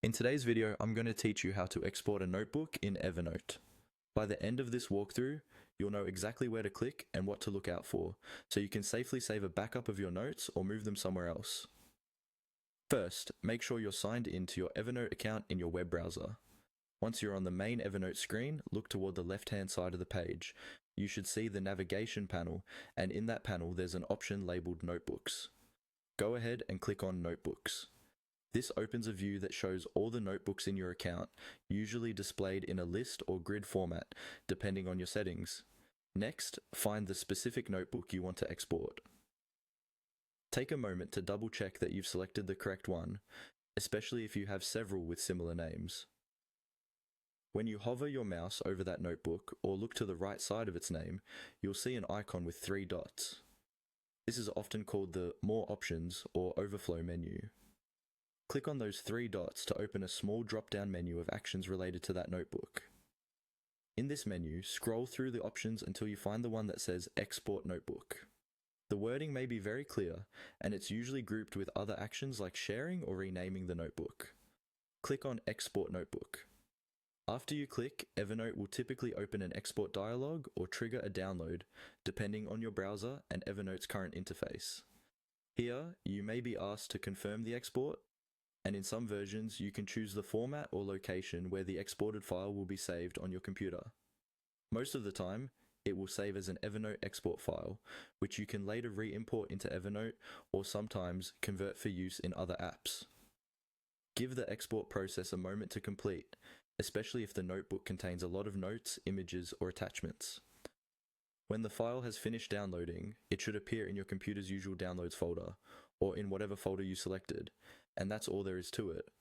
In today's video, I'm going to teach you how to export a notebook in Evernote. By the end of this walkthrough, you'll know exactly where to click and what to look out for, so you can safely save a backup of your notes or move them somewhere else. First, make sure you're signed in to your Evernote account in your web browser. Once you're on the main Evernote screen, look toward the left-hand side of the page. You should see the navigation panel, and in that panel there's an option labeled Notebooks. Go ahead and click on Notebooks. This opens a view that shows all the notebooks in your account, usually displayed in a list or grid format, depending on your settings. Next, find the specific notebook you want to export. Take a moment to double check that you've selected the correct one, especially if you have several with similar names. When you hover your mouse over that notebook or look to the right side of its name, you'll see an icon with 3 dots. This is often called the More Options or Overflow menu. Click on those 3 dots to open a small drop-down menu of actions related to that notebook. In this menu, scroll through the options until you find the one that says Export Notebook. The wording may be very clear, and it's usually grouped with other actions like sharing or renaming the notebook. Click on Export Notebook. After you click, Evernote will typically open an export dialog or trigger a download, depending on your browser and Evernote's current interface. Here, you may be asked to confirm the export, and in some versions you can choose the format or location where the exported file will be saved on your computer. Most of the time, it will save as an Evernote export file, which you can later re-import into Evernote or sometimes convert for use in other apps. Give the export process a moment to complete, especially if the notebook contains a lot of notes, images, or attachments. When the file has finished downloading, it should appear in your computer's usual downloads folder, or in whatever folder you selected, and that's all there is to it.